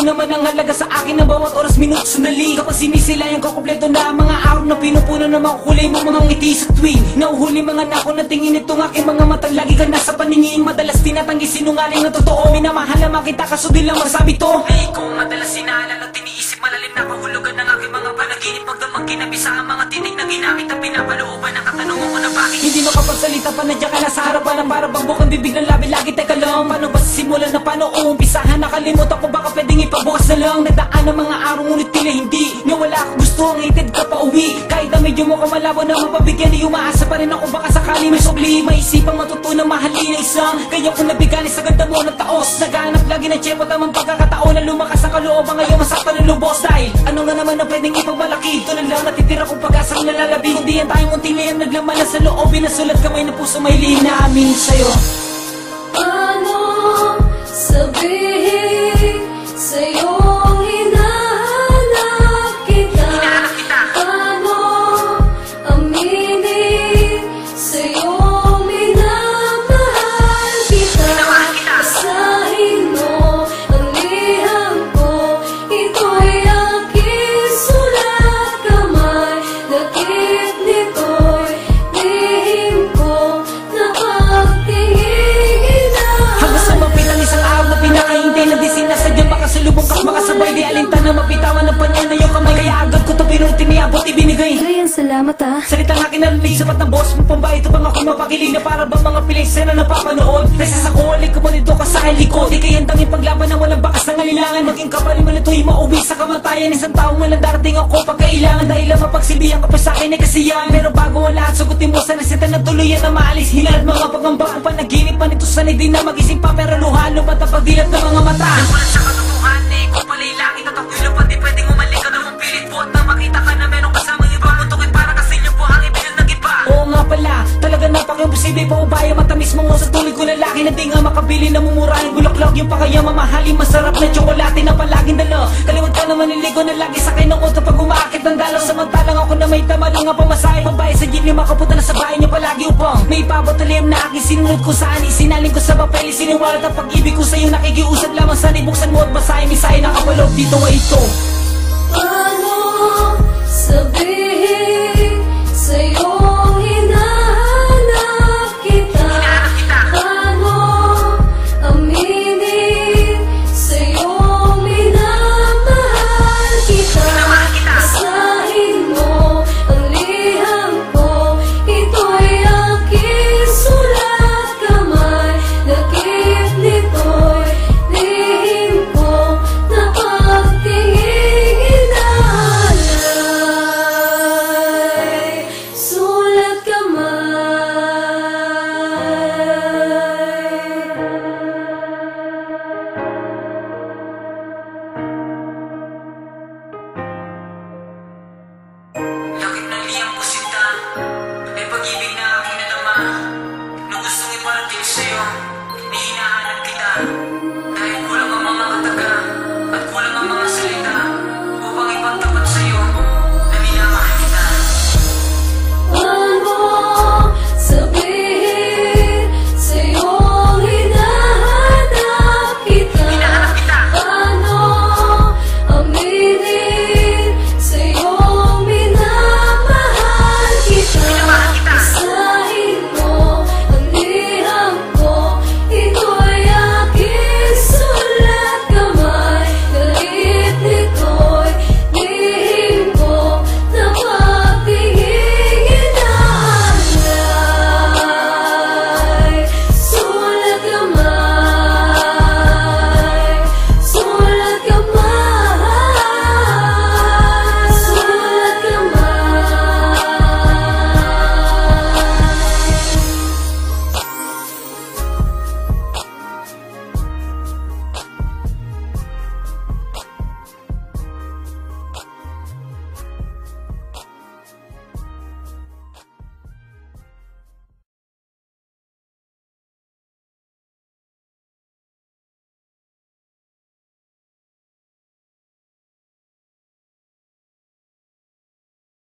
naman ang halaga sa akin ng bawat oras, minuto, sandali. Kapag sinisilayan ko kompleto na ang mga araw na pinupuno ng mga kulay mo, mga ngiti sa tuwing nauhuli mga nako na tingin itong aking mga matang. Lagi ka nasa paningin, madalas tinatanggi sinungaling na totoo. Minamahal naman kita kaso di lang masabi to. Ay ko madalas sinaalala, tiniisip malalim na kahulugan ng aking mga panaginip. Magdamag kinabi sa ang mga tinig na ginamit ang pinapalooban ng katanungan ko na bakit hindi makapagsalita pa, nandiyan ka na sa harapan ng para bang bukang bibig ng labi. Lagi teka lang, paano ba sisimulan na paano uumpisahan? Nakalimutan ko baka pwedeng ipagbukas na lang. Nagdaan ng mga araw ngunit tila hindi nga wala ako gusto ang hitid ka pa uwi. Kahit na medyo mo ka malabo na mapabigyan, di umaasa pa rin ako baka sakali may sukli. Maisipang matutunang mahalin na isang kaya kung nabigani sa ganda mo ng taos. Naghanap lagi ng tiyempo tamang pagkakataon na lumakas ang kalooban ngayon masaktan ng lubos. Dahil ano nga naman ang pwedeng ipagmalaki, ito na lang natitira kong pag-asang nalalabi. Kung di yan tayong unti na yan naglaman na sa loobin na sulat kamay na puso may lihin na amin sa'yo. Ano sabihin sa'yo ang hinahanap kita? Ano aminin sa'yo minamahal kita? Basahin mo ang liham ko, ito'y aking sulat kamay. Lakit nito'y lihim ko na pagtingin na. Hanggang sa mapitang isang araw na pinakahintay na di sinasadya, makasalubong ka makasabay, di alintan na mapitawan ng panya na yung kamay. Kaya agad ko to pinuti niabot ibinigay. Ayan, salamat ah. Salitang akin narinig sapat ng boss mo pang ba ito bang ako mapakilig na para bang mga pilisena na napapanood. Nasa sa kuwalik ko mo nito ka sa likod. Di kayang tanging paglaban ng walang bakas ng alilangan. Maging kaparin mo nito'y mauwi sa kamatayan. Isang taong walang darating ako pagkailangan. Dahil lang mapagsilbihan ka pa sa akin ay kasiyahan. Pero bago ang lahat sagutin mo sana sita na tuluyan na maalis. Hinalad mga pagamba ang panaginip man ito sanay din na magising pa. Pero luhalo ba't ang pagdilat ng mga mata? Nawalan sa katotohanan ko pala'y langit at ako'y lupa. Di pwedeng umalik ka namang pilit buhat na makita ka na meron kasamang iba. Muntukin para kasi yung buhangin pinag nag-iba. Oo nga pala, talaga napaka-imposible pa ubaya. Matamis mo sa tuloy ko lalaki na di nga makabili na mumurahin bulaklak. Yung pakaya mamahalin masarap na tsokolate na palaging dala. Kaliwat ka naman niligo na lagi sa kinukot kapag umaakit ng dalaw. Samantalang ako na may tama lang nga pamasahe. Babae sa jeep yung makapunta na sa bahay niyo palagi upang may pabataliam na aking sinunod ko saan. Isinaling ko sa papel, siniwalat ang pag-ibig ko sa'yo. Nakikiusap lamang sa buksan mo at basahin. Misahin na kapaloob dito ay ito.